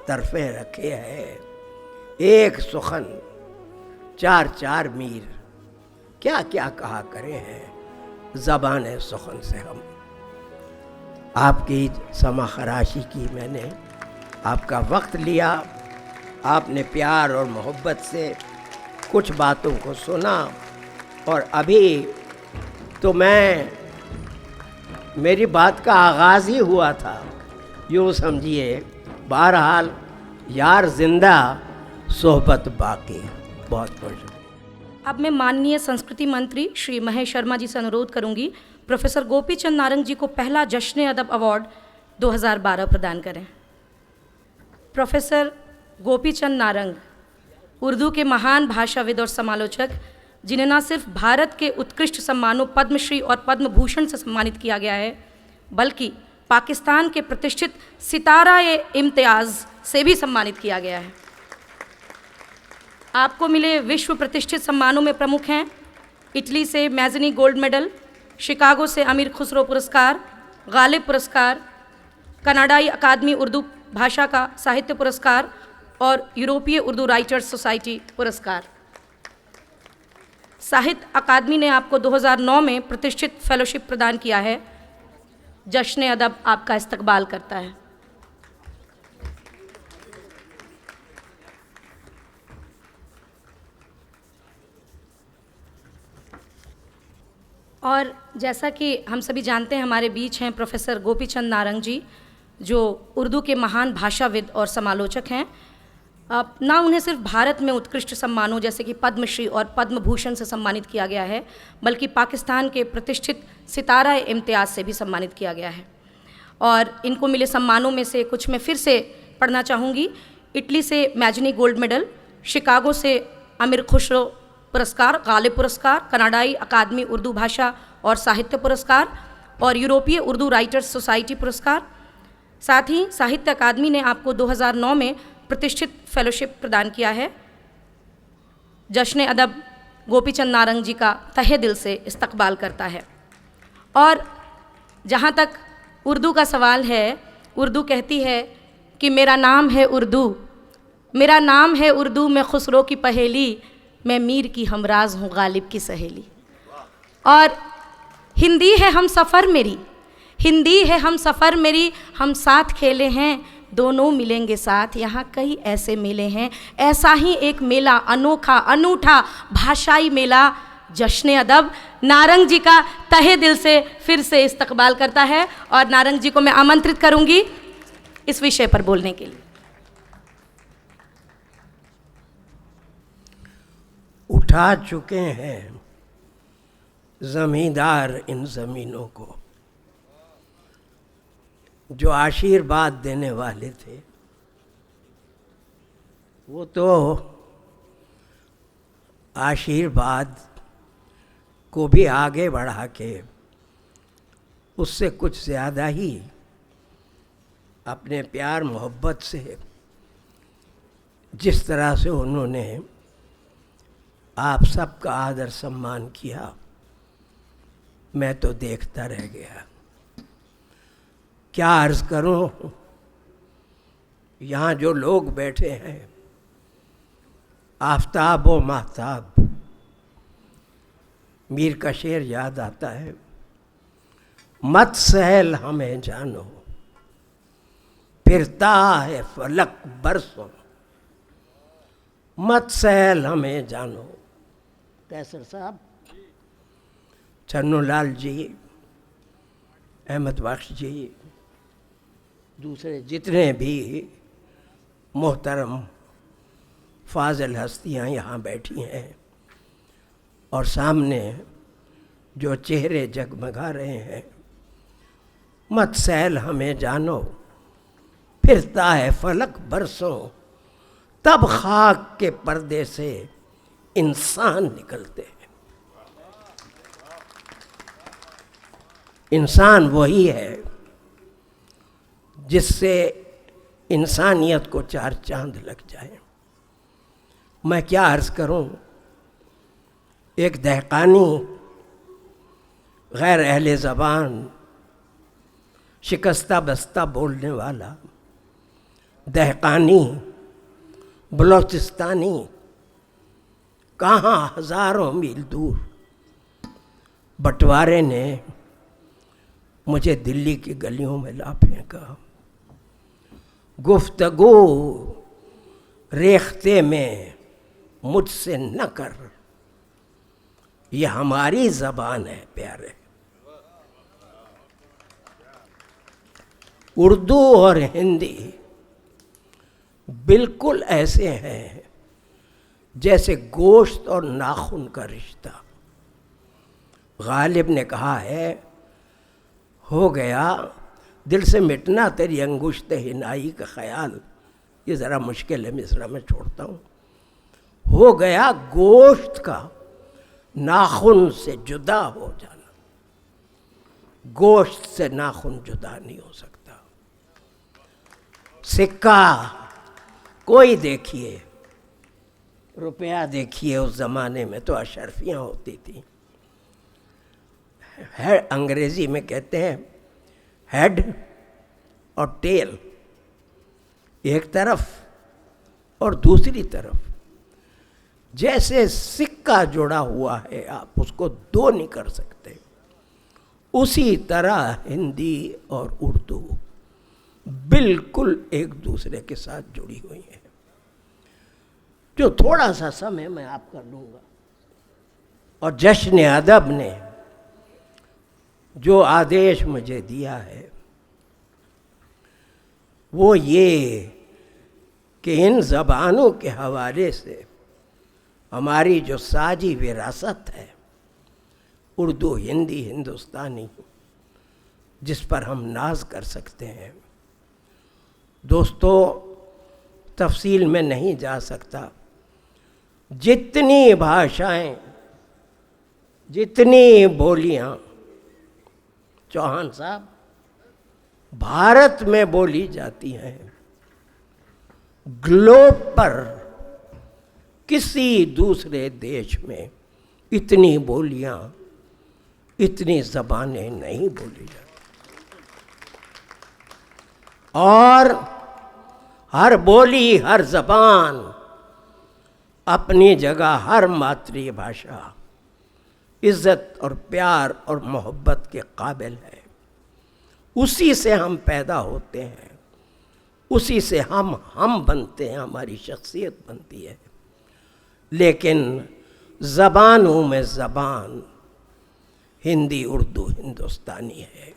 طرفیں رکھے ہے ایک سخن چار چار میر، کیا کیا کہا کرے ہیں زبان سخن سے ہم۔ آپ کی سما خراشی کی میں نے، آپ کا وقت لیا، آپ نے پیار اور محبت سے کچھ باتوں کو سنا، اور ابھی تو میری بات کا آغاز ہی ہوا تھا، یوں سمجھیے۔ بہرحال یار زندہ صحبت باقی۔ بہت بہت شکریہ۔ اب میں ماننیے سنسکرتی منتری شری مہیش شرما جی سے انوروھ کروں گی پروفیسر گوپی چند نارنگ جی کو پہلا جشن ادب ایوارڈ 2012 پردان کریں۔ پروفیسر گوپی چند نارنگ اردو کے مہان بھاشاوید اور سمالوچک، جنہیں نہ صرف بھارت کے اتکرشٹ سمانوں پدم شری اور پدم بھوشن سے سمانت کیا گیا ہے، بلکہ پاکستان کے پرتشٹھت ستارہ امتیاز سے بھی سمانت کیا گیا ہے۔ آپ کو ملے وشو پرتشٹھت سمانوں میں پرمکھ ہیں اٹلی سے میزنی گولڈ میڈل، شکاگو سے امیر خسرو پرسکار، غالب پرسکار، کناڈائی اکادمی اردو بھاشا کا ساہتیہ پرسکار اور یورپی اردو رائٹرز سوسائٹی پرسکار۔ ساہتیہ اکادمی نے آپ کو 2009 میں پرتشٹھت فیلوشپ پردان کیا ہے۔ جشن ادب آپ کا استقبال کرتا ہے۔ اور جیسا کہ ہم سبھی جانتے ہیں، ہمارے بیچ ہیں پروفیسر گوپی چند نارنگ جی، جو اردو کے مہان بھاشاوید اور سمالوچک ہیں۔ نہ انہیں صرف بھارت میں اتکرشٹ سمانوں جیسے کہ پدم شری اور پدم بھوشن سے سمانت کیا گیا ہے، بلکہ پاکستان کے پرتشٹھت ستارہ امتیاز سے بھی سمانت کیا گیا ہے۔ اور ان کو ملے سمانوں میں سے کچھ میں پھر سے پڑھنا چاہوں گی۔ اٹلی سے میجنی گولڈ میڈل، شکاگو سے امیر خسرو پرسکار، غالب پرسکار، کناڈائی اکادمی اردو بھاشا اور ساہتیہ پرسکار اور یورپی اردو رائٹرز سوسائٹی پرسکار۔ ساتھ ہی ساہتیہ اکادمی نے آپ کو 2009 میں پرتشٹھت فیلوشپ پردان کیا ہے۔ جشن ادب گوپی چند نارنگ جی کا تہہ دل سے استقبال کرتا ہے۔ اور جہاں تک اردو کا سوال ہے، اردو کہتی ہے کہ میرا نام ہے اردو، میرا نام ہے اردو، میں خسرو کی پہیلی، میں میر کی ہمراز ہوں غالب کی سہیلی۔ اور ہندی ہے ہم سفر میری، ہندی ہے ہم سفر میری، ہم ساتھ کھیلے ہیں دونوں ملیں گے ساتھ، یہاں کئی ایسے میلے ہیں، ایسا ہی ایک میلہ انوکھا انوٹھا بھاشائی میلہ جشن ادب نارنگ جی کا تہہ دل سے پھر سے استقبال کرتا ہے۔ اور نارنگ جی کو میں آمنترت کروں گی اس وشے پر بولنے کے لیے۔ اٹھا چکے ہیں زمیندار ان زمینوں کو، جو آشیرواد دینے والے تھے وہ تو آشیرواد کو بھی آگے بڑھا کے اس سے کچھ زیادہ ہی اپنے پیار محبت سے، جس طرح سے انہوں نے آپ سب کا آدر سمان کیا، میں تو دیکھتا رہ گیا۔ کیا عرض کروں، یہاں جو لوگ بیٹھے ہیں، آفتاب و ماہتاب، میر کا شعر یاد آتا ہے، مت سہل ہمیں جانو پھرتا ہے فلک برسوں، مت سہل ہمیں جانو۔ کیسر صاحب، چنو لال جی، احمد بخش جی، دوسرے جتنے بھی محترم فاضل ہستیاں یہاں بیٹھی ہیں، اور سامنے جو چہرے جگمگا رہے ہیں، مت سیل ہمیں جانو پھرتا ہے فلک برسوں، تب خاک کے پردے سے انسان نکلتے ہیں۔ انسان وہی ہے جس سے انسانیت کو چار چاند لگ جائے۔ میں کیا عرض کروں، ایک دہقانی غیر اہل زبان، شکستہ بستہ بولنے والا، دہقانی، بلوچستانی، کہاں ہزاروں میل دور بٹوارے نے مجھے دلی کی گلیوں میں لا پھینکا. گفتگو ریختے میں مجھ سے نہ کر، یہ ہماری زبان ہے پیارے. اردو اور ہندی بالکل ایسے ہیں جیسے گوشت اور ناخن کا رشتہ. غالب نے کہا ہے، ہو گیا دل سے مٹنا تیری انگشت ہنائی کا خیال. یہ ذرا مشکل ہے، مصرع میں چھوڑتا ہوں. ہو گیا گوشت کا ناخن سے جدا ہو جانا. گوشت سے ناخن جدا نہیں ہو سکتا. سکہ کوئی دیکھیے، روپیہ دیکھیے، اس زمانے میں تو اشرفیاں ہوتی تھیں. انگریزی میں کہتے ہیں ہیڈ اور ٹیل، ایک طرف اور دوسری طرف. جیسے سکہ جڑا ہوا ہے، آپ اس کو دو نہیں کر سکتے. اسی طرح ہندی اور اردو بالکل ایک دوسرے کے ساتھ جڑی ہوئی ہیں. جو تھوڑا سا سمے میں آپ کا لوں گا. اور جشن ادب نے جو آدیش مجھے دیا ہے وہ یہ کہ ان زبانوں کے حوالے سے ہماری جو ساجی وراثت ہے، اردو، ہندی، ہندوستانی، جس پر ہم ناز کر سکتے ہیں. دوستو، تفصیل میں نہیں جا سکتا. جتنی بھاشائیں، جتنی بولیاں چوہان صاحب بھارت میں بولی جاتی ہیں، گلوب پر کسی دوسرے دیش میں اتنی بولیاں، اتنی زبانیں نہیں بولی جاتی. اور ہر بولی، ہر زبان اپنی جگہ، ہر ماتری بھاشا عزت اور پیار اور محبت کے قابل ہے. اسی سے ہم پیدا ہوتے ہیں، اسی سے ہم بنتے ہیں، ہماری شخصیت بنتی ہے. لیکن زبانوں میں زبان ہندی، اردو، ہندوستانی ہے.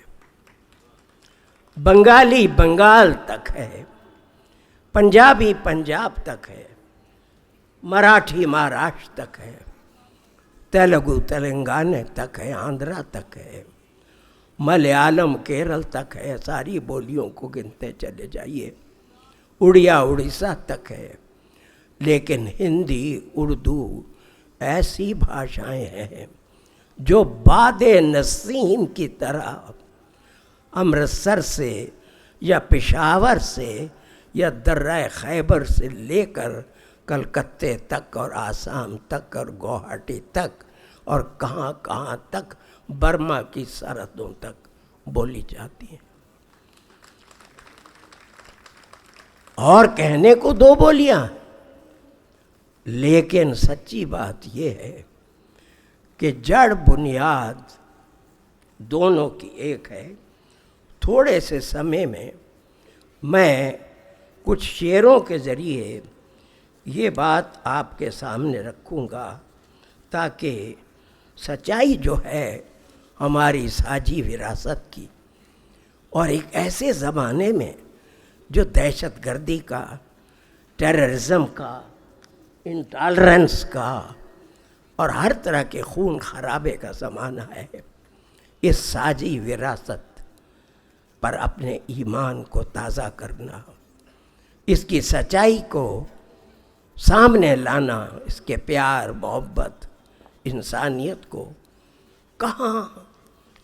بنگالی بنگال تک ہے، پنجابی پنجاب تک ہے، مراٹھی مہاراشٹر تک ہے، تیلگو تلنگانہ تک ہے، آندھرا تک ہے، ملیالم کیرل تک ہے. ساری بولیوں کو گنتے چلے جائیے. اڑیا اڑیسہ تک ہے. لیکن ہندی، اردو ایسی بھاشائیں ہیں جو باد نسیم کی طرح امرتسر سے یا پشاور سے یا درہ خیبر سے لے کر کلکتے تک اور آسام تک اور گوہاٹی تک اور کہاں کہاں تک، برما کی سرحدوں تک بولی جاتی ہیں. اور کہنے کو دو بولیاں، لیکن سچی بات یہ ہے کہ جڑ بنیاد دونوں کی ایک ہے. تھوڑے سے سمے میں کچھ شعروں کے ذریعے یہ بات آپ کے سامنے رکھوں گا تاکہ سچائی جو ہے ہماری ساجی وراثت کی، اور ایک ایسے زمانے میں جو دہشت گردی کا، ٹیررزم کا، انٹالرنس کا اور ہر طرح کے خون خرابے کا زمانہ ہے، اس ساجی وراثت پر اپنے ایمان کو تازہ کرنا، اس کی سچائی کو سامنے لانا، اس کے پیار، محبت، انسانیت کو. کہاں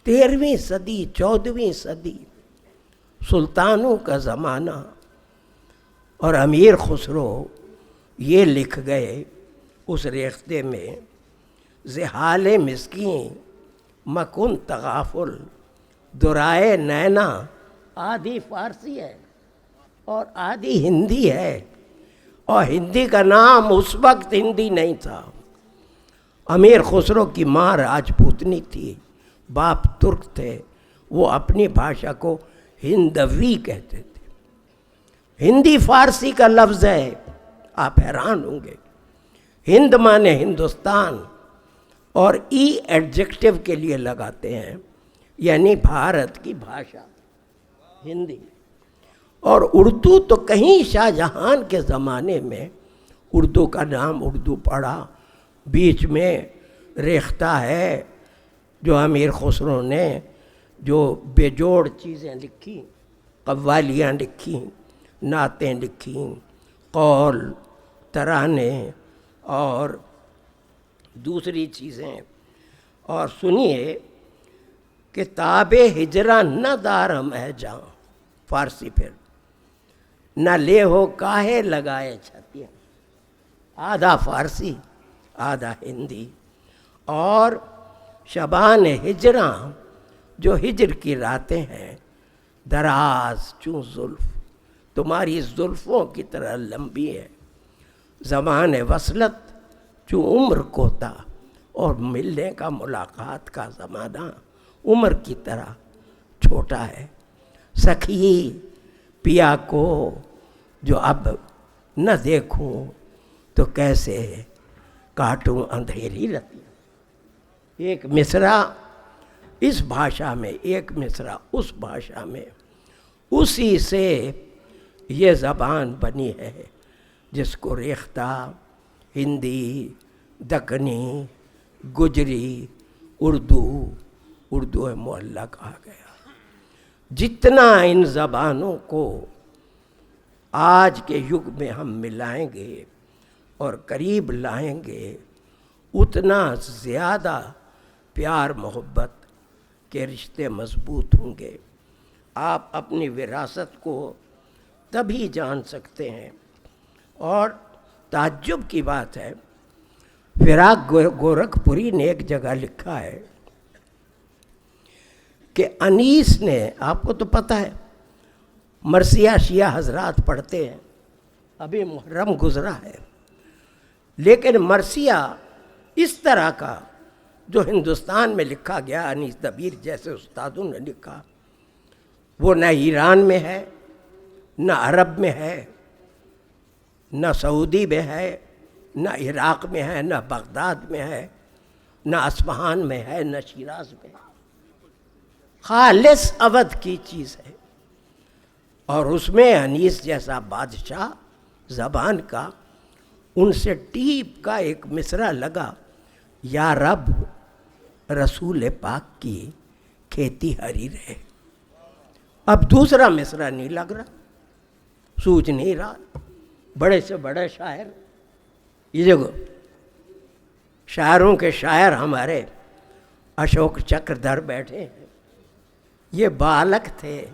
13ویں صدی، 14ویں صدی، سلطانوں کا زمانہ، اور امیر خسرو یہ لکھ گئے اس ریختے میں، زحال مسکین مکن تغافل، درائے نینا، آدھی فارسی ہے. اور آدھی ہندی ہے، اور ہندی کا نام اس وقت ہندی نہیں تھا۔ امیر خسرو کی ماں راجپوتنی تھی، باپ ترک تھے، وہ اپنی بھاشا کو ہندوی کہتے تھے۔ ہندی فارسی کا لفظ ہے، آپ حیران ہوں گے۔ ہند مانے ہندوستان، اور ای ایڈجیکٹو کے لیے لگاتے ہیں، یعنی بھارت کی بھاشا ہندی۔ اور اردو تو کہیں شاہ جہان کے زمانے میں اردو کا نام اردو پڑا، بیچ میں ریختہ ہے جو امیر خسرو نے جو بے جوڑ چیزیں لکھی، قوالیاں لکھیں، نعتیں لکھیں، قول، ترانے اور دوسری چیزیں۔ اور سنیے کہ تاب ہجرا نہ دارم ہے جہاں، فارسی پھر نہ لے ہو کاہے لگائے چھتیاں، آدھا فارسی آدھا ہندی۔ اور شبان ہجراں جو ہجر کی راتیں ہیں، دراز چوں زلف، تمہاری زلفوں کی طرح لمبی ہے، زمان وصلت چوں عمر کوتا، اور ملنے کا ملاقات کا زمانہ عمر کی طرح چھوٹا ہے۔ سخی پیا کو جو اب نہ دیکھوں تو کیسے کاٹوں اندھیری رتیاں۔ ایک مصرع اس بھاشا میں، ایک مصرع اس بھاشا میں، اسی سے یہ زبان بنی ہے جس کو ریختہ، ہندی، دکنی، گجری، اردو معلیٰ کہا گیا۔ جتنا ان زبانوں کو آج کے یگ میں ہم ملائیں گے اور قریب لائیں گے، اتنا زیادہ پیار محبت کے رشتے مضبوط ہوں گے۔ آپ اپنی وراثت کو تبھی جان سکتے ہیں۔ اور تعجب کی بات ہے، فراق گورکھپوری نے ایک جگہ لکھا ہے کہ انیس نے، آپ کو تو پتہ ہے مرثیہ شیعہ حضرات پڑھتے ہیں، ابھی محرم گزرا ہے، لیکن مرثیہ اس طرح کا جو ہندوستان میں لکھا گیا، انیس دبیر جیسے استادوں نے لکھا، وہ نہ ایران میں ہے، نہ عرب میں ہے، نہ سعودی میں ہے، نہ عراق میں ہے، نہ بغداد میں ہے، نہ اصفہان میں ہے، نہ شیراز میں ہے، خالص اودھ کی چیز ہے۔ اور اس میں انیس جیسا بادشاہ زبان کا، ان سے ٹیپ کا ایک مصرع لگا، یا رب رسول پاک کی کھیتی ہری رہے۔ اب دوسرا مصرع نہیں لگ رہا، سوچ نہیں رہا۔ بڑے سے بڑے شاعر، یہ جو شاعروں کے شاعر ہمارے اشوک چکردھر بیٹھے ہیں، یہ بالغ تھے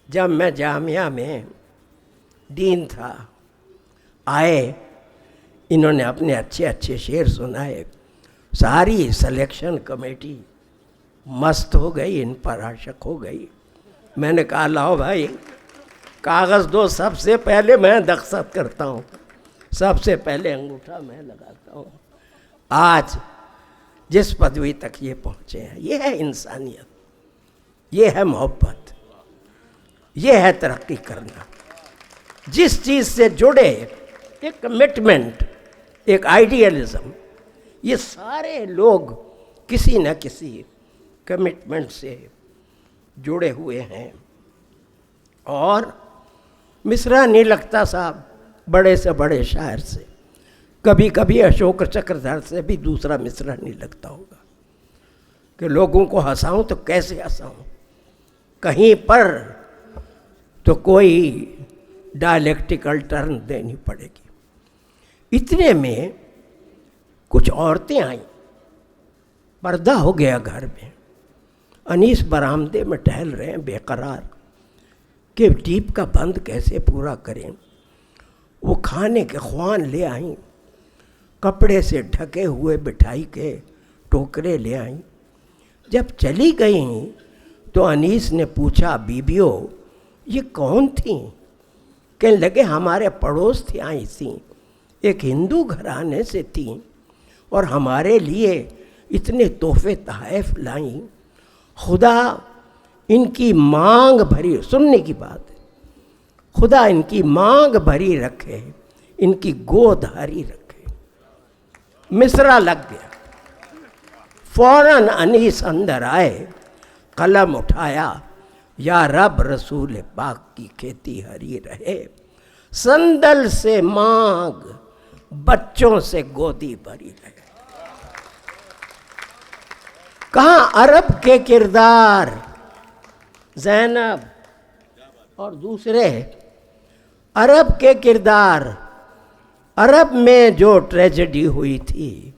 جب میں جامعہ میں ڈین تھا، آئے، انہوں نے اپنے اچھے اچھے شعر سنائے، ساری سلیکشن کمیٹی مست ہو گئی، ان پر عاشق ہو گئی۔ میں نے کہا لاؤ بھائی کاغذ دو، سب سے پہلے میں دستخط کرتا ہوں، سب سے پہلے انگوٹھا میں لگاتا ہوں۔ آج جس پدوی تک یہ پہنچے ہیں، یہ ہے انسانیت، یہ ہے محبت، یہ ہے ترقی کرنا۔ جس چیز سے جڑے، ایک کمٹمنٹ، ایک آئیڈیالزم، یہ سارے لوگ کسی نہ کسی کمٹمنٹ سے جڑے ہوئے ہیں۔ اور مصرع نہیں لگتا صاحب بڑے سے بڑے شاعر سے، کبھی کبھی اشوک چکردھر سے بھی دوسرا مصرع نہیں لگتا ہوگا کہ لوگوں کو ہنساؤں تو کیسے ہنساؤں، کہیں پر تو کوئی ڈائلیکٹیکل ٹرن دینی پڑے گی۔ اتنے میں کچھ عورتیں آئیں، پردہ ہو گیا گھر میں، انیس برآمدے میں ٹہل رہے ہیں بے قرار کہ ٹیپ کا بند کیسے پورا کریں۔ وہ کھانے کے خوان لے آئیں، کپڑے سے ڈھکے ہوئے مٹھائی کے ٹوکرے لے آئیں۔ جب چلی گئیں تو انیس نے پوچھا بیبیوں یہ کون تھیں؟ کہنے لگے ہمارے پڑوس تھی آئی تھیں، ایک ہندو گھرانے سے تھیں اور ہمارے لیے اتنے تحفے تحائف لائیں، خدا ان کی مانگ بھری، سننے کی بات ہے، خدا ان کی مانگ بھری رکھے، ان کی گود ہری رکھے۔ مصرع لگ گیا، فوراً انیس اندر آئے، قلم اٹھایا، یا رب رسول پاک کی کھیتی ہری رہے، سندل سے مانگ بچوں سے گودی بھری رہے۔ کہاں عرب کے کردار، زینب اور دوسرے عرب کے کردار، عرب میں جو ٹریجڈی ہوئی تھی،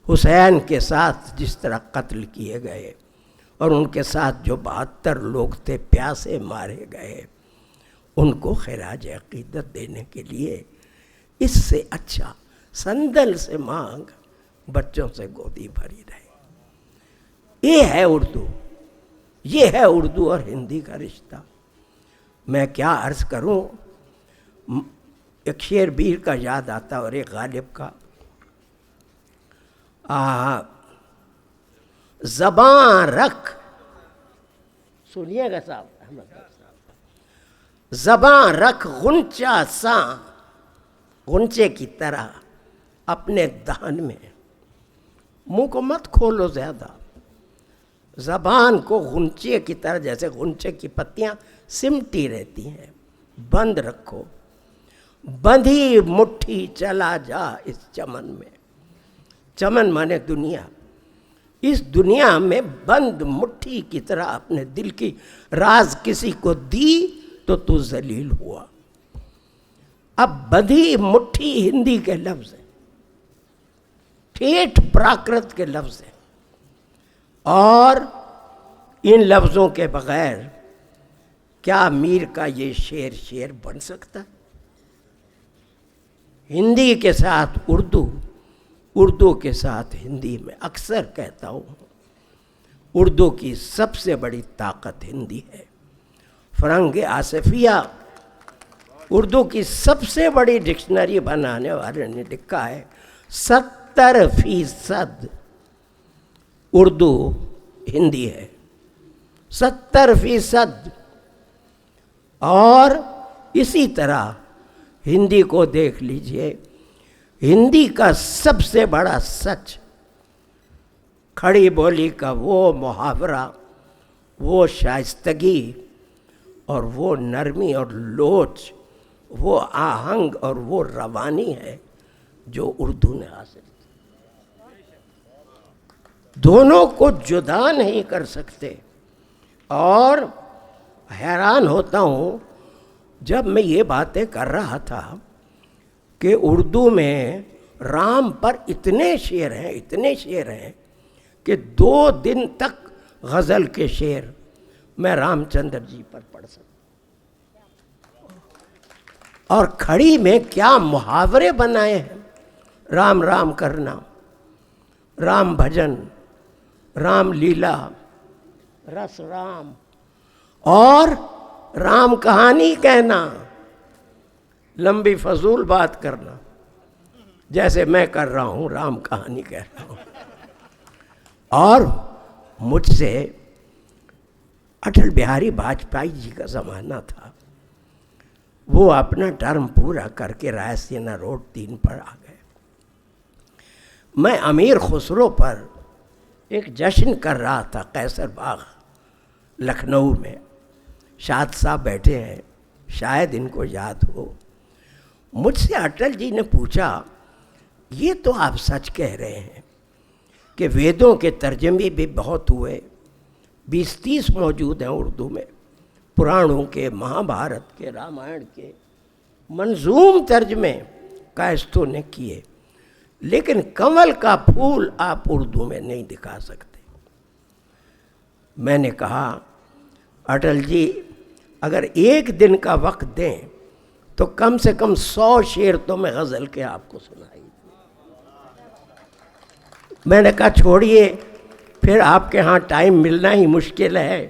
حسین کے ساتھ جس طرح قتل کیے گئے اور ان کے ساتھ جو 72 لوگ تھے پیاسے مارے گئے، ان کو خراج عقیدت دینے کے لیے اس سے اچھا سندل سے مانگ بچوں سے گودی بھری رہے۔ یہ ہے اردو، یہ ہے اردو اور ہندی کا رشتہ۔ میں کیا عرض کروں، ایک شعر بیر کا یاد آتا اور ایک غالب کا، زباں رکھ، سنیے گا صاحب، زباں رکھ غنچہ ساں، غنچے کی طرح اپنے دہن میں، منہ کو مت کھولو زیادہ، زبان کو غنچے کی طرح، جیسے غنچے کی پتیاں سمٹی رہتی ہیں، بند رکھو، بندھی مٹھی چلا جا اس چمن میں، چمن مانے دنیا، اس دنیا میں بند مٹھی کی طرح اپنے دل کی راز کسی کو دی تو ذلیل ہوا۔ اب بندھی مٹھی ہندی کے لفظ ہے، ٹھیٹھ پراکرت کے لفظ ہے، اور ان لفظوں کے بغیر کیا میر کا یہ شعر بن سکتا ہے؟ ہندی کے ساتھ اردو، اردو کے ساتھ ہندی، میں اکثر کہتا ہوں اردو کی سب سے بڑی طاقت ہندی ہے۔ فرنگ آصفیہ اردو کی سب سے بڑی ڈکشنری بنانے والے نے لکھا ہے 70% اردو ہندی ہے، 70%۔ اور اسی طرح ہندی کو دیکھ لیجئے، ہندی کا سب سے بڑا سچ، کھڑی بولی کا وہ محاورہ، وہ شائستگی اور وہ نرمی اور لوچ، وہ آہنگ اور وہ روانی ہے جو اردو نے حاصل کی۔ دونوں کو جدا نہیں کر سکتے۔ اور حیران ہوتا ہوں جب میں یہ باتیں کر رہا تھا کہ اردو میں رام پر اتنے شعر ہیں کہ 2 دن تک غزل کے شعر میں رام چندر جی پر پڑھ سکتا ہوں۔ اور کھڑی میں کیا محاورے بنائے ہیں، رام رام کرنا، رام بھجن، رام لیلا، رس رام، اور رام کہانی کہنا، لمبی فضول بات کرنا، جیسے میں کر رہا ہوں، رام کہانی کہہ رہا ہوں۔ اور مجھ سے اٹل بہاری واجپئی جی کا زمانہ تھا، وہ اپنا ٹرم پورا کر کے رائسینا روڈ 3 پر آ گئے۔ میں امیر خسرو پر ایک جشن کر رہا تھا قیصر باغ لکھنؤ میں، شاد صاحب بیٹھے ہیں، شاید ان کو یاد ہو۔ مجھ سے اٹل جی نے پوچھا، یہ تو آپ سچ کہہ رہے ہیں کہ ویدوں کے ترجمے بھی بہت ہوئے، 20-30 موجود ہیں اردو میں، پرانوں کے، مہا بھارت کے، رامائن کے منظوم ترجمے کائستوں نے کیے، لیکن کنول کا پھول آپ اردو میں نہیں دکھا سکتے۔ میں نے کہا، اٹل جی اگر 1 دن کا وقت دیں تو کم سے کم 100 شعر تو میں غزل کے آپ کو سنائی۔ میں نے کہا چھوڑیے، پھر آپ کے ہاں ٹائم ملنا ہی مشکل ہے،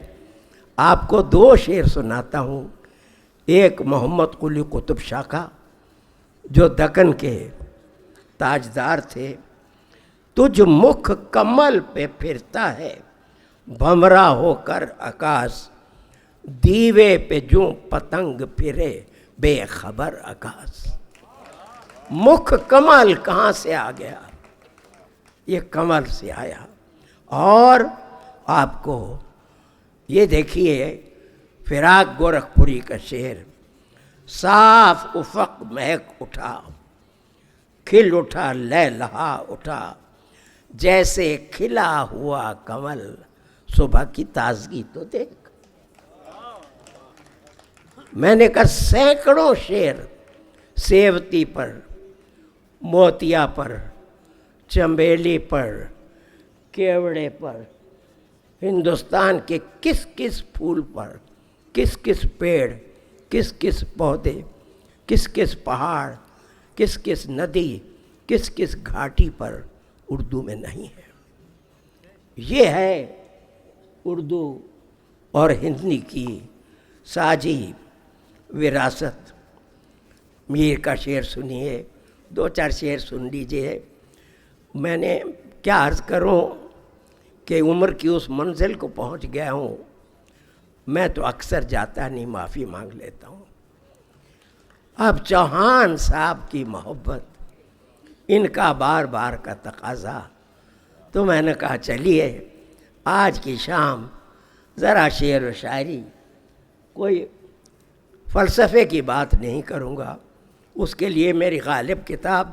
آپ کو 2 شعر سناتا ہوں۔ ایک محمد قلی قطب شاہ کا جو دکن کے تاجدار تھے، تجھ مکھ کمل پہ پھرتا ہے بھمرا ہو کر آکاش، دیوے پہ جو پتنگ پھرے بے خبر آکاش۔ مکھ کمل کہاں سے آ گیا؟ یہ کمل سے آیا۔ اور آپ کو یہ دیکھیے فراق گورکھپوری کا شعر، صاف افق مہک اٹھا، کھل اٹھا لہلہا اٹھا، جیسے کھلا ہوا کمل، صبح کی تازگی تو دیکھ۔ میں نے کہا سینکڑوں شعر سیوتی پر، موتیا پر، چنبیلی پر، کیوڑے پر، ہندوستان کے کس کس پھول پر، کس کس پیڑ، کس کس پودے، کس کس پہاڑ، کس کس ندی، کس کس گھاٹی پر اردو میں نہیں ہے۔ یہ ہے اردو اور ہندی کی ساجی وراثت۔ میر کا شعر سنیے، دو چار شعر سن لیجئے۔ میں نے کیا عرض کروں کہ عمر کی اس منزل کو پہنچ گیا ہوں، میں تو اکثر جاتا نہیں، معافی مانگ لیتا ہوں۔ اب چوہان صاحب کی محبت، ان کا بار بار کا تقاضا، تو میں نے کہا چلیے آج کی شام ذرا شعر و شاعری، کوئی فلسفے کی بات نہیں کروں گا۔ اس کے لیے میری غالب کتاب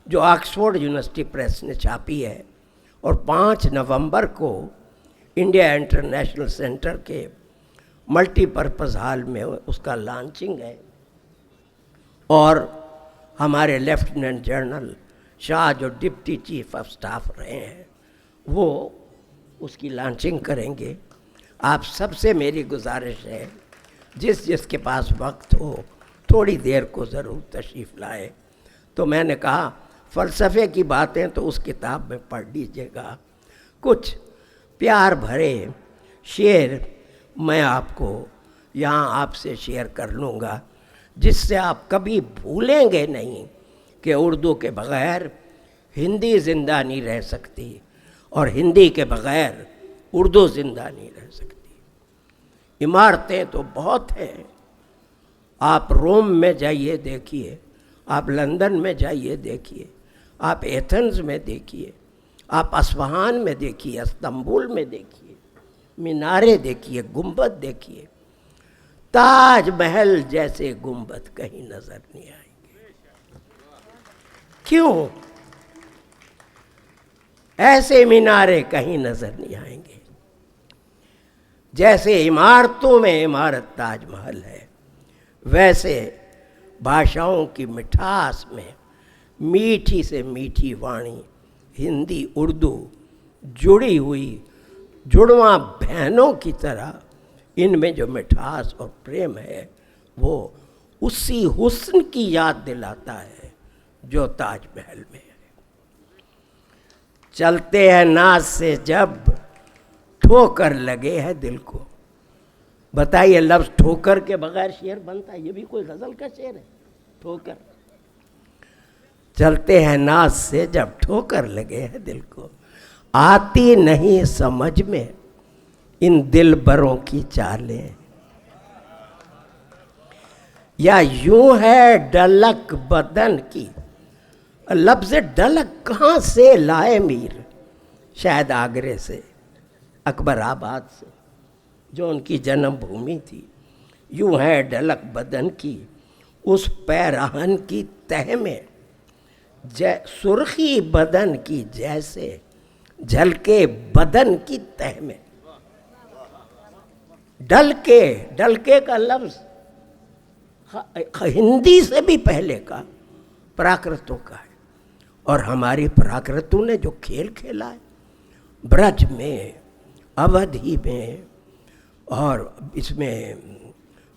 جو آکسفورڈ یونیورسٹی پریس نے چھاپی ہے، اور 5 نومبر کو انڈیا انٹرنیشنل سینٹر کے ملٹی پرپز ہال میں اس کا لانچنگ ہے، اور ہمارے لیفٹیننٹ جنرل شاہ جو ڈپٹی چیف آف سٹاف رہے ہیں وہ اس کی لانچنگ کریں گے۔ آپ سب سے میری گزارش ہے جس کے پاس وقت ہو تھوڑی دیر کو ضرور تشریف لائے۔ تو میں نے کہا فلسفے کی باتیں تو اس کتاب میں پڑھ لیجیے گا، کچھ پیار بھرے شعر میں آپ کو یہاں آپ سے شیئر کر لوں گا، جس سے آپ کبھی بھولیں گے نہیں کہ اردو کے بغیر ہندی زندہ نہیں رہ سکتی، اور ہندی کے بغیر اردو زندہ نہیں رہ سکتی۔ عمارتیں تو بہت ہیں، آپ روم میں جائیے دیکھیے، آپ لندن میں جائیے دیکھیے، آپ ایتھنز میں دیکھیے، آپ اصفہان میں دیکھیے، استنبول میں دیکھیے، میناریں دیکھیے، گنبد دیکھیے، تاج محل جیسے گنبد کہیں نظر نہیں آئیں گے۔ کیوں؟ ایسے مینارے کہیں نظر نہیں آئیں گے جیسے عمارتوں میں عمارت تاج محل ہے، ویسے بھاشاؤں کی مٹھاس میں میٹھی سے میٹھی وانی ہندی اردو جڑی ہوئی جڑواں بہنوں کی طرح ان میں جو مٹھاس اور پریم ہے وہ اسی حسن کی یاد دلاتا ہے جو تاج محل میں ہے۔ چلتے ہیں ناز سے جب ٹھوکر لگے ہے دل کو۔ بتائیے لفظ ٹھوکر کے بغیر شعر بنتا ہے؟ یہ بھی کوئی غزل کا شعر ہے؟ ٹھوکر، چلتے ہیں ناز سے جب ٹھوکر لگے ہے دل کو، آتی نہیں سمجھ میں ان دل بروں کی چالیں، یا یوں ہے ڈلک بدن کی۔ لفظ ڈلک کہاں سے لائے میر؟ شاید آگرے سے، اکبر آباد سے، جو ان کی جنم بھومی تھی۔ یوں ہے ڈلک بدن کی اس پیراہن کی تہ میں، سرخی بدن کی جیسے جھلکے بدن کی تہ میں۔ ڈلکے کا لفظ ہندی سے بھی پہلے کا پراکرتوں کا ہے، اور ہماری پراکرتوں نے جو کھیل کھیلا ہے برج میں، اودھی میں، اور اس میں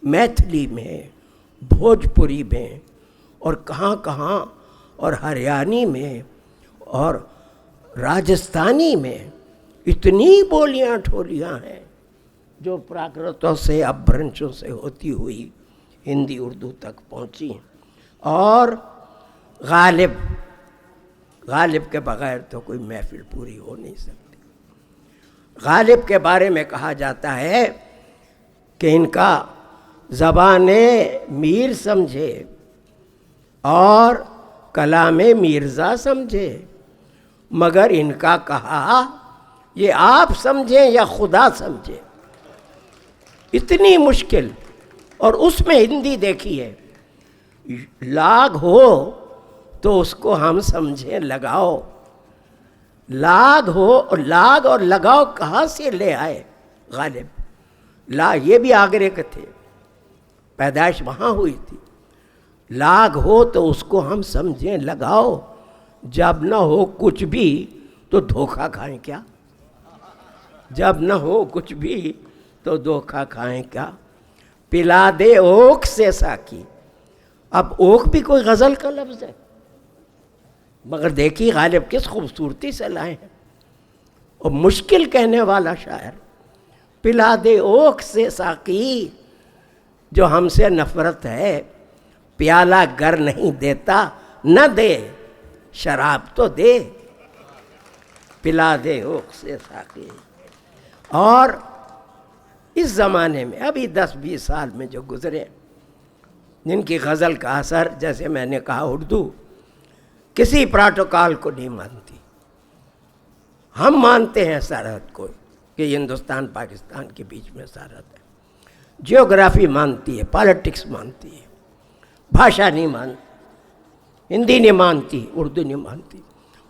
میتھلی میں، بھوجپوری میں، اور کہاں کہاں، اور ہریانی میں، اور راجستھانی میں، اتنی بولیاں ٹھولیاں ہیں جو پراکرتوں سے، اپبھرنشوں سے ہوتی ہوئی ہندی اردو تک پہنچی، اور غالب کے بغیر تو کوئی محفل پوری ہو نہیں سکتی۔ غالب کے بارے میں کہا جاتا ہے کہ ان کا زبان میر سمجھے اور کلام مرزا سمجھے، مگر ان کا کہا یہ آپ سمجھیں یا خدا سمجھے، اتنی مشکل۔ اور اس میں ہندی دیکھیے، لاگ ہو تو اس کو ہم سمجھیں لگاؤ، لاگ ہو، اور لاگ اور لگاؤ کہاں سے لے آئے غالب؟ یہ بھی آگرے کے تھے، پیدائش وہاں ہوئی تھی۔ لاگ ہو تو اس کو ہم سمجھیں لگاؤ، جب نہ ہو کچھ بھی تو دھوکہ کھائیں کیا؟ جب نہ ہو کچھ بھی تو دھوکہ کھائیں کیا؟ پلا دے اوک سے ساکی۔ اب اوک بھی کوئی غزل کا لفظ ہے، مگر دیکھیے غالب کس خوبصورتی سے لائے ہیں، اور مشکل کہنے والا شاعر، پلا دے اوک سے ساکی، جو ہم سے نفرت ہے، پیالہ گر نہیں دیتا نہ دے، شراب تو دے، پلا دے اوک سے ساکی۔ اور اس زمانے میں ابھی 10-20 سال میں جو گزرے، جن کی غزل کا اثر، جیسے میں نے کہا، اردو کسی پروٹوکال کو نہیں مانتی۔ ہم مانتے ہیں سرحد کو، کہ ہندوستان پاکستان کے بیچ میں سرحد ہے، جیوگرافی مانتی ہے، پالیٹکس مانتی ہے، بھاشا نہیں مانتی، ہندی نہیں مانتی، اردو نہیں مانتی۔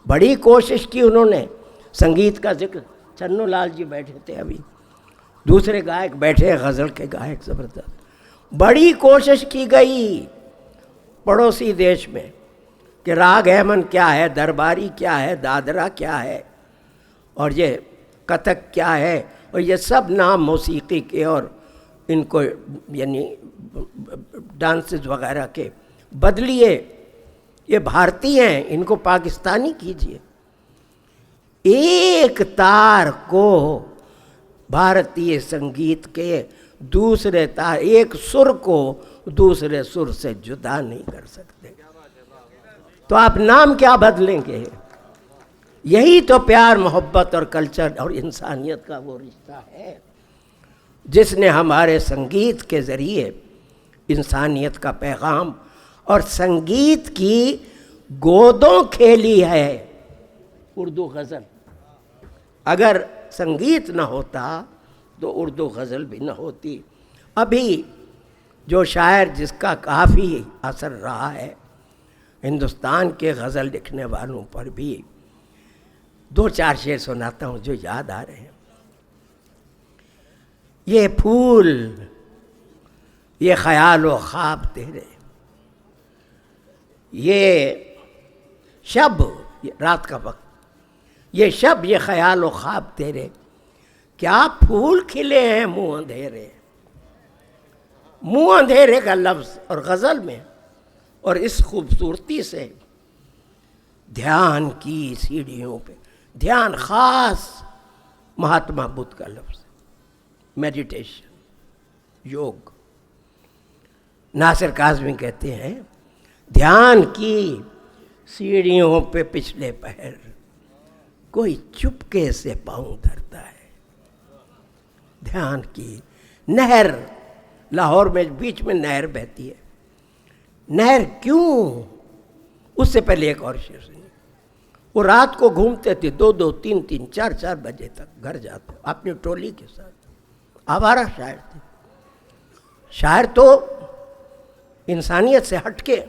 بڑی کوشش کی انہوں نے، سنگیت کا ذکر، چنو لال جی بیٹھے تھے، ابھی دوسرے گائک بیٹھے، غزل کے گائک زبردست، بڑی کوشش کی گئی پڑوسی دیش میں کہ راگ ایمن کیا ہے، درباری کیا ہے، دادرا کیا ہے، اور یہ کتھک کیا ہے، اور یہ سب نام موسیقی کے اور ان کو یعنی ڈانسز وغیرہ کے بدلیے، یہ بھارتی ہیں، ان کو پاکستانی کیجیے۔ ایک تار کو بھارتی سنگیت کے دوسرے تار، ایک سر کو دوسرے سر سے جدا نہیں کر سکتے، تو آپ نام کیا بدلیں گے؟ یہی تو پیار، محبت اور کلچر اور انسانیت کا وہ رشتہ ہے جس نے ہمارے سنگیت کے ذریعے انسانیت کا پیغام اور سنگیت کی گودوں کھیلی ہے اردو غزل۔ اگر سنگیت نہ ہوتا تو اردو غزل بھی نہ ہوتی۔ ابھی جو شاعر جس کا کافی اثر رہا ہے ہندوستان کے غزل لکھنے والوں پر بھی، 2-4 شعر سناتا ہوں جو یاد آ رہے ہیں۔ یہ پھول، یہ خیال و خواب تیرے، یہ شب، رات کا وقت، یہ شب، یہ خیال و خواب تیرے، کیا پھول کھلے ہیں منہ اندھیرے۔ منہ اندھیرے کا لفظ اور غزل میں، اور اس خوبصورتی سے، دھیان کی سیڑھیوں پہ، دھیان خاص مہاتما بدھ کا لفظ، میڈیٹیشن، یوگ۔ ناصر کاظمی کہتے ہیں دھیان کی سیڑھیوں پہ پچھلے پہر کوئی چپکے سے پاؤں دھرتا ہے۔ دھیان کی نہر، لاہور میں بیچ میں نہر بہتی ہے، نہر کیوں؟ اس سے پہلے ایک اور شعر سنیے۔ وہ رات کو گھومتے تھے 2-2, 3-3, 4-4 بجے تک گھر جاتے اپنی ٹولی کے ساتھ، آوارہ شاعر تھے۔ شاعر تو انسانیت سے ہٹ کے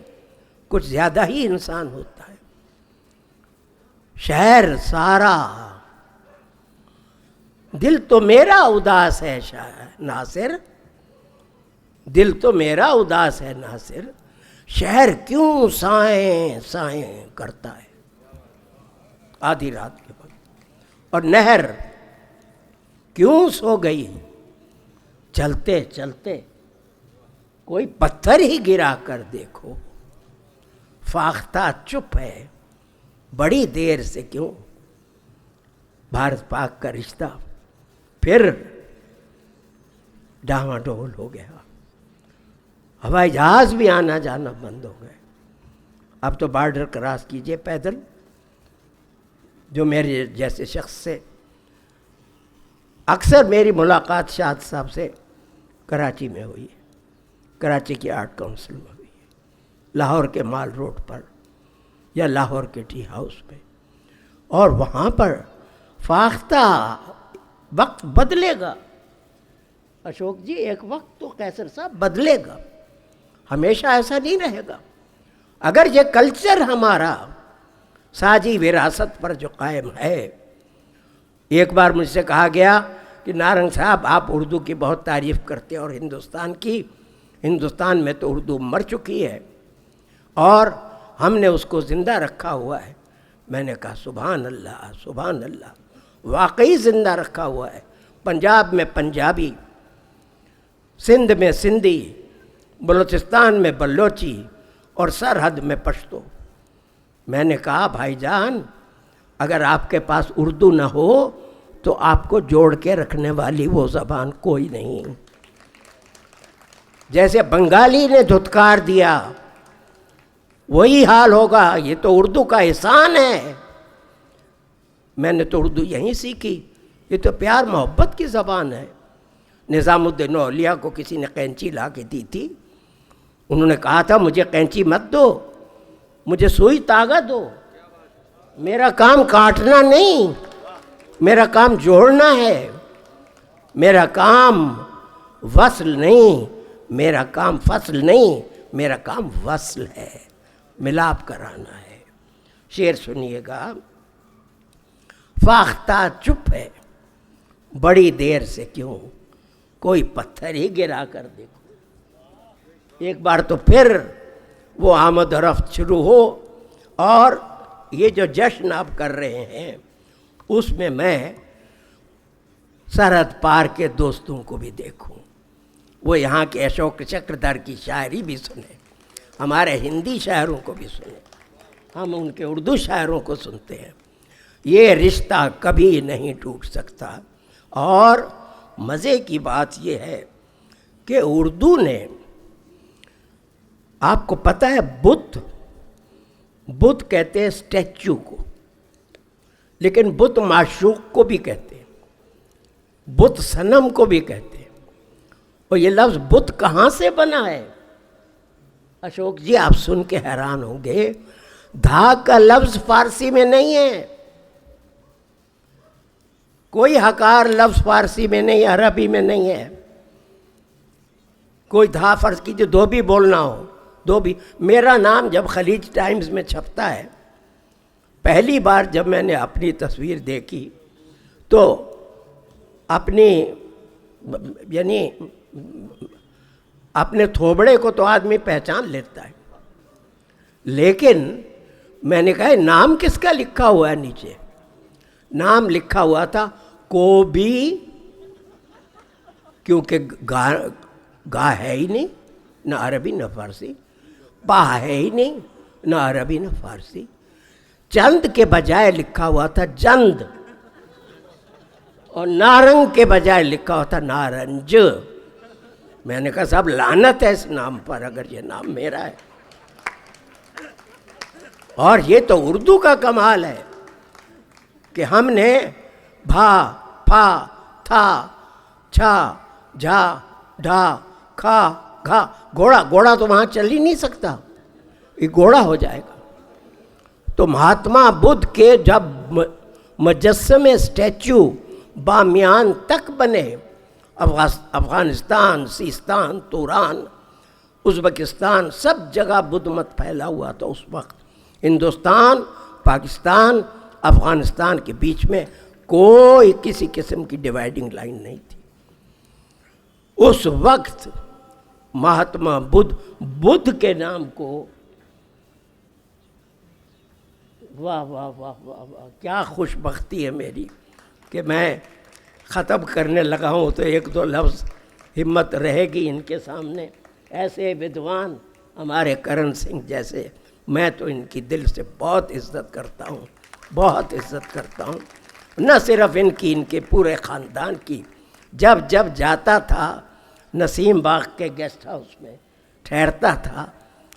کچھ زیادہ ہی انسان ہوتا ہے۔ شعر سارا دل تو میرا اداس ہے ناصر، دل تو میرا اداس ہے ناصر، شہر کیوں سائیں سائیں کرتا ہے آدھی رات کے وقت، اور نہر کیوں سو گئی، چلتے چلتے کوئی پتھر ہی گرا کر دیکھو، فاختہ چپ ہے بڑی دیر سے کیوں۔ بھارت پاک کا رشتہ پھر ڈاواڈول ہو گیا، ہوائی جہاز بھی آنا جانا بند ہو گئے. اب تو بارڈر کراس کیجئے پیدل. جو میرے جیسے شخص سے اکثر میری ملاقات شاد صاحب سے کراچی میں ہوئی ہے، کراچی کی آرٹ کونسل میں ہوئی ہے، لاہور کے مال روڈ پر یا لاہور کے ٹی ہاؤس میں. اور وہاں پر فاختہ وقت بدلے گا اشوک جی، ایک وقت تو قیصر صاحب بدلے گا، ہمیشہ ایسا نہیں رہے گا. اگر یہ کلچر ہمارا ساجی وراثت پر جو قائم ہے. ایک بار مجھ سے کہا گیا کہ نارنگ صاحب آپ اردو کی بہت تعریف کرتے ہیں اور ہندوستان کی، ہندوستان میں تو اردو مر چکی ہے اور ہم نے اس کو زندہ رکھا ہوا ہے. میں نے کہا سبحان اللہ سبحان اللہ، واقعی زندہ رکھا ہوا ہے. پنجاب میں پنجابی، سندھ میں سندھی، بلوچستان میں بلوچی اور سرحد میں پشتو. میں نے کہا بھائی جان اگر آپ کے پاس اردو نہ ہو تو آپ کو جوڑ کے رکھنے والی وہ زبان کوئی نہیں. جیسے بنگالی نے دھتکار دیا وہی حال ہوگا. یہ تو اردو کا احسان ہے. میں نے تو اردو یہیں سیکھی، یہ تو پیار محبت کی زبان ہے. نظام الدین اولیاء کو کسی نے قینچی لا کے دی تھی، انہوں نے کہا تھا مجھے قینچی مت دو، مجھے سوئی تاگا دو، میرا کام کاٹنا نہیں، میرا کام جوڑنا ہے، میرا کام وصل نہیں، میرا کام فصل نہیں، میرا کام وصل ہے، ملاپ کرانا ہے. شعر سنیے گا. فاختہ چپ ہے بڑی دیر سے کیوں، کوئی پتھر ہی گرا کر دیکھو. ایک بار تو پھر وہ آمد و رفت شروع ہو اور یہ جو جشن آپ کر رہے ہیں اس میں سرحد پار کے دوستوں کو بھی دیکھوں. وہ یہاں کے اشوک چکردھر کی شاعری بھی سنیں، ہمارے ہندی شاعروں کو بھی سنیں، ہم ان کے اردو شاعروں کو سنتے ہیں. یہ رشتہ کبھی نہیں ٹوٹ سکتا. اور مزے کی بات یہ ہے کہ اردو نے، آپ کو پتہ ہے بدھ کہتے ہیں اسٹیچو کو، لیکن بت معشوق کو بھی کہتے ہیں، بت صنم کو بھی کہتے ہیں. اور یہ لفظ بت کہاں سے بنا ہے اشوک جی؟ آپ سن کے حیران ہوں گے. دھا کا لفظ فارسی میں نہیں ہے، کوئی حکار لفظ فارسی میں نہیں، عربی میں نہیں ہے. کوئی دھا فرض کیجیے دھوبی بولنا ہو، دھوبی. میرا نام جب خلیج ٹائمز میں چھپتا ہے، پہلی بار جب میں نے اپنی تصویر دیکھی تو اپنی یعنی اپنے تھوبڑے کو تو آدمی پہچان لیتا ہے، لیکن میں نے کہا نام کس کا لکھا ہوا ہے نیچے؟ نام لکھا ہوا تھا کوبی، کیونکہ گا ہے ہی نہیں، نہ عربی نہ فارسی، با ہے ہی نہیں، نہ عربی نہ فارسی. چند کے بجائے لکھا ہوا تھا جند، اور نارنگ کے بجائے لکھا ہوا تھا نارنج. میں نے کہا صاحب لعنت ہے اس نام پر اگر یہ نام میرا ہے. اور یہ تو اردو کا کمال ہے کہ ہم نے بھا، پھا، تھا، چھا، جھا، ڈھا، کھا، گھا. گھوڑا تو وہاں چل ہی نہیں سکتا، یہ گھوڑا ہو جائے گا. تو مہاتما بدھ کے جب مجسمے اسٹیچو بامیان تک بنے، افغانستان، سیستان، توران، ازبکستان، سب جگہ بدھ مت پھیلا ہوا تھا اس وقت. ہندوستان، پاکستان، افغانستان کے بیچ میں کوئی کسی قسم کی ڈیوائیڈنگ لائن نہیں تھی. اس وقت مہاتما بدھ کے نام کو، واہ واہ واہ واہ واہ، کیا خوش بختی ہے میری کہ میں ختم کرنے لگا ہوں تو ایک دو لفظ ہمت رہے گی ان کے سامنے. ایسے ودوان ہمارے کرن سنگھ جیسے، میں تو ان کی دل سے بہت عزت کرتا ہوں، بہت عزت کرتا ہوں. نہ صرف ان کی، ان کے پورے خاندان کی. جب جاتا تھا نسیم باغ کے گیسٹ ہاؤس میں ٹھہرتا تھا،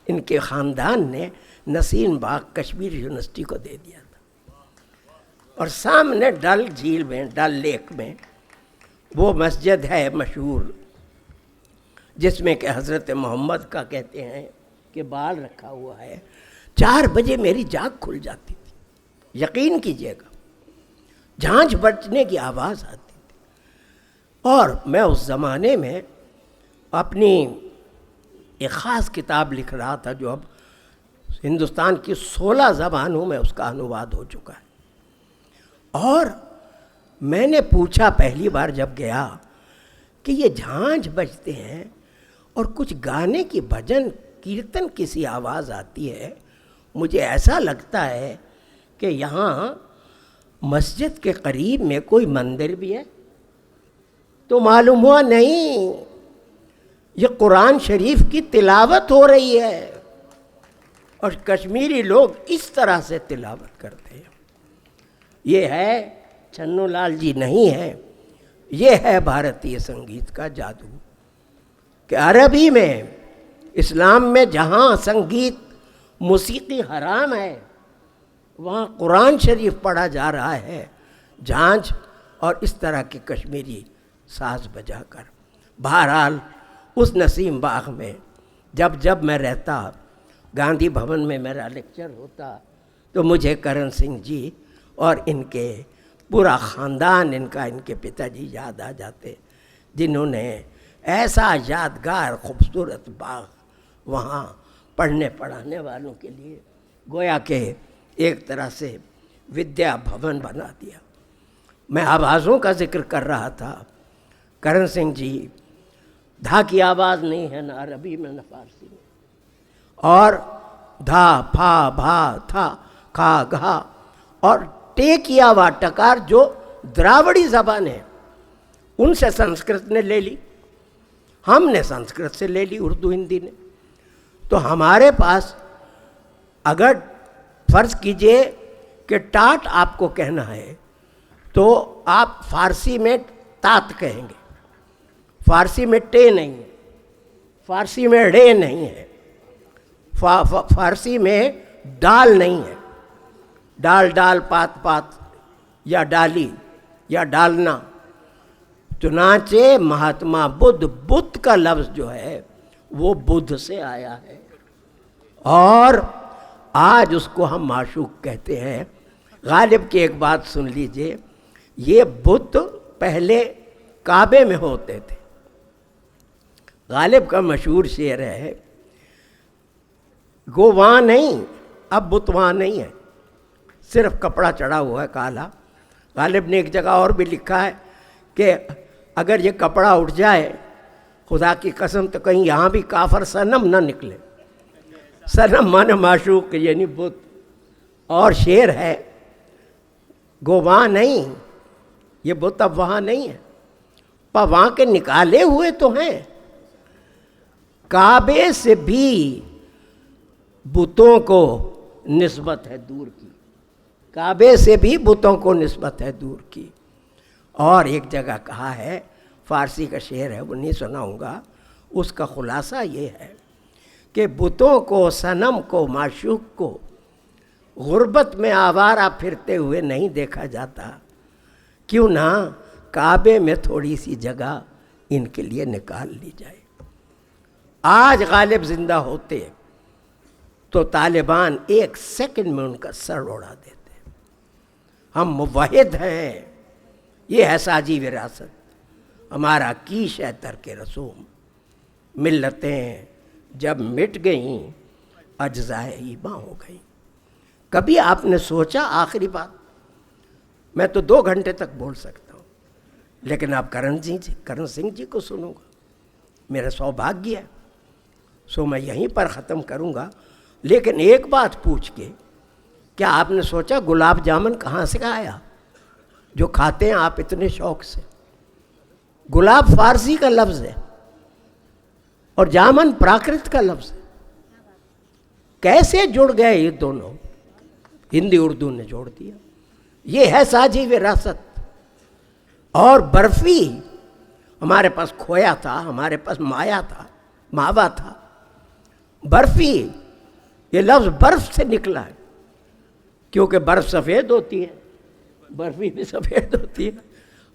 ان کے خاندان نے نسیم باغ کشمیر یونیورسٹی کو دے دیا تھا، اور سامنے ڈل جھیل میں، ڈل لیک میں وہ مسجد ہے مشہور جس میں کہ حضرت محمد کا کہتے ہیں کہ بال رکھا ہوا ہے. 4 بجے میری جاگ کھل جاتی تھی، یقین کیجیے گا، جھانجھ بجنے کی آواز آتی تھی. اور میں اس زمانے میں اپنی ایک خاص کتاب لکھ رہا تھا جو اب ہندوستان کی 16 زبانوں میں اس کا انواد ہو چکا ہے. اور میں نے پوچھا پہلی بار جب گیا کہ یہ جھانجھ بجتے ہیں اور کچھ گانے کی بھجن کیرتن کسی آواز آتی ہے، مجھے ایسا لگتا ہے کہ یہاں مسجد کے قریب میں کوئی مندر بھی ہے. تو معلوم ہوا نہیں، یہ قرآن شریف کی تلاوت ہو رہی ہے، اور کشمیری لوگ اس طرح سے تلاوت کرتے ہیں. یہ ہے چھنو لال جی نہیں ہے، یہ ہے بھارتی سنگیت کا جادو کہ عربی میں، اسلام میں جہاں سنگیت موسیقی حرام ہے وہاں قرآن شریف پڑھا جا رہا ہے جھانجھ اور اس طرح کے کشمیری ساز بجا کر. بہرحال اس نسیم باغ میں جب میں رہتا، گاندھی بھون میں میرا لیکچر ہوتا، تو مجھے کرن سنگھ جی اور ان کے پورا خاندان، ان کے پتا جی یاد آ جاتے، جنہوں نے ایسا یادگار خوبصورت باغ وہاں پڑھنے پڑھانے والوں کے لیے گویا کہ ایک طرح سے ودیا بھون بنا دیا. میں آوازوں کا ذکر کر رہا تھا. کرن سنگھ جی، دھا کی آواز نہیں ہے نہ عربی میں نہ فارسی میں، اور دھا پھا بھا تھا کھا گھا اور ٹے کیا وا ٹکار جو دراوڑی زبان ہے ان سے سنسکرت نے لے لی، ہم نے سنسکرت سے لے لی اردو ہندی نے. تو ہمارے پاس اگر فرض کیجئے کہ ٹاٹ آپ کو کہنا ہے تو آپ فارسی میں تات کہیں گے، فارسی میں ٹے نہیں ہے، فارسی میں ڑے نہیں ہے، فارسی میں ڈال نہیں ہے، ڈال ڈال پات پات یا ڈالی یا ڈالنا. چنانچہ مہاتما بدھ کا لفظ جو ہے وہ بدھ سے آیا ہے، اور آج اس کو ہم معشوق کہتے ہیں. غالب کی ایک بات سن لیجئے، یہ بت پہلے کعبے میں ہوتے تھے. غالب کا مشہور شعر ہے، گو وہاں نہیں، اب بت وہاں نہیں ہے، صرف کپڑا چڑھا ہوا ہے کالا. غالب نے ایک جگہ اور بھی لکھا ہے کہ اگر یہ کپڑا اٹھ جائے خدا کی قسم تو کہیں یہاں بھی کافر صنم نہ نکلے. صنم مانے معشوق یعنی بت. اور شعر ہے، گو وہاں نہیں، یہ بت اب وہاں نہیں ہے، پر وہاں کے نکالے ہوئے تو ہیں. کعبے سے بھی بتوں کو نسبت ہے دور کی، کعبے سے بھی بتوں کو نسبت ہے دور کی. اور ایک جگہ کہا ہے، فارسی کا شعر ہے وہ نہیں سناؤں گا، اس کا خلاصہ یہ ہے کہ بتوں کو، صنم کو، معشوق کو غربت میں آوارہ پھرتے ہوئے نہیں دیکھا جاتا، کیوں نہ کعبے میں تھوڑی سی جگہ ان کے لیے نکال لی جائے. آج غالب زندہ ہوتے تو طالبان 1 سیکنڈ میں ان کا سر اڑا دیتے. ہم موحد ہیں، یہ ہے ساجی وراثت، ہمارا کیش ہے ترک رسوم. ملتیں جب مٹ گئیں اجزائے ایماں ہو گئیں. کبھی آپ نے سوچا، آخری بات، میں تو 2 گھنٹے تک بول سکتا ہوں، لیکن آپ کرن سنگھ جی کو سنوں گا، میرا سوبھاگیہ ہے، سو میں یہیں پر ختم کروں گا. لیکن ایک بات پوچھ کے، کیا آپ نے سوچا گلاب جامن کہاں سے آیا جو کھاتے ہیں آپ اتنے شوق سے؟ گلاب فارسی کا لفظ ہے اور جامن پراکرت کا لفظ ہے. کیسے جڑ گئے یہ دونوں؟ ہندی اردو نے جوڑ دیا. یہ ہے ساجی وراثت. اور برفی، ہمارے پاس کھویا تھا، ہمارے پاس مایا تھا، ماوا تھا، برفی، یہ لفظ برف سے نکلا ہے، کیونکہ برف سفید ہوتی ہے، برفی بھی سفید ہوتی ہے،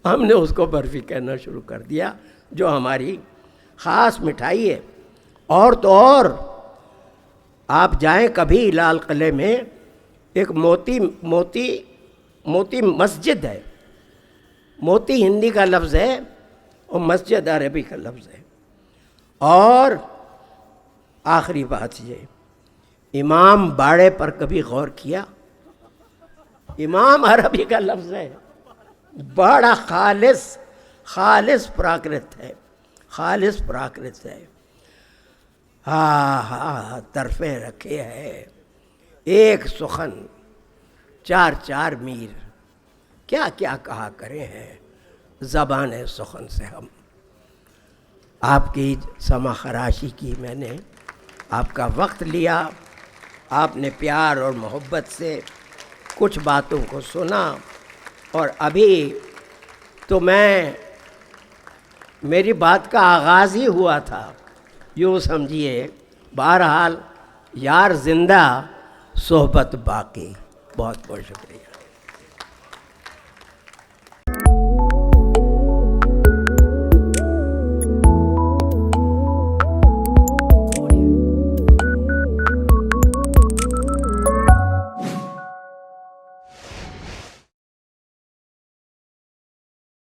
ہم نے اس کو برفی کہنا شروع کر دیا، جو ہماری خاص مٹھائی ہے۔ اور تو اور آپ جائیں کبھی لال قلعے میں، ایک موتی مسجد ہے، موتی ہندی کا لفظ ہے اور مسجد عربی کا لفظ ہے۔ اور آخری بات یہ، امام باڑے پر کبھی غور کیا؟ امام عربی کا لفظ ہے، بڑا خالص پراکرت ہے، خالص پراکرت ہے۔ ہاں طرفیں رکھے ہے ایک سخن، چار چار میر، کیا کیا کہا کرے ہیں زبان سخن سے ہم۔ آپ کی سمع خراشی کی میں نے، آپ کا وقت لیا، آپ نے پیار اور محبت سے کچھ باتوں کو سنا، اور ابھی تو میری بات کا آغاز ہی ہوا تھا، یوں سمجھیے۔ بہرحال یار زندہ، صحبت باقی۔ بہت بہت شکریہ۔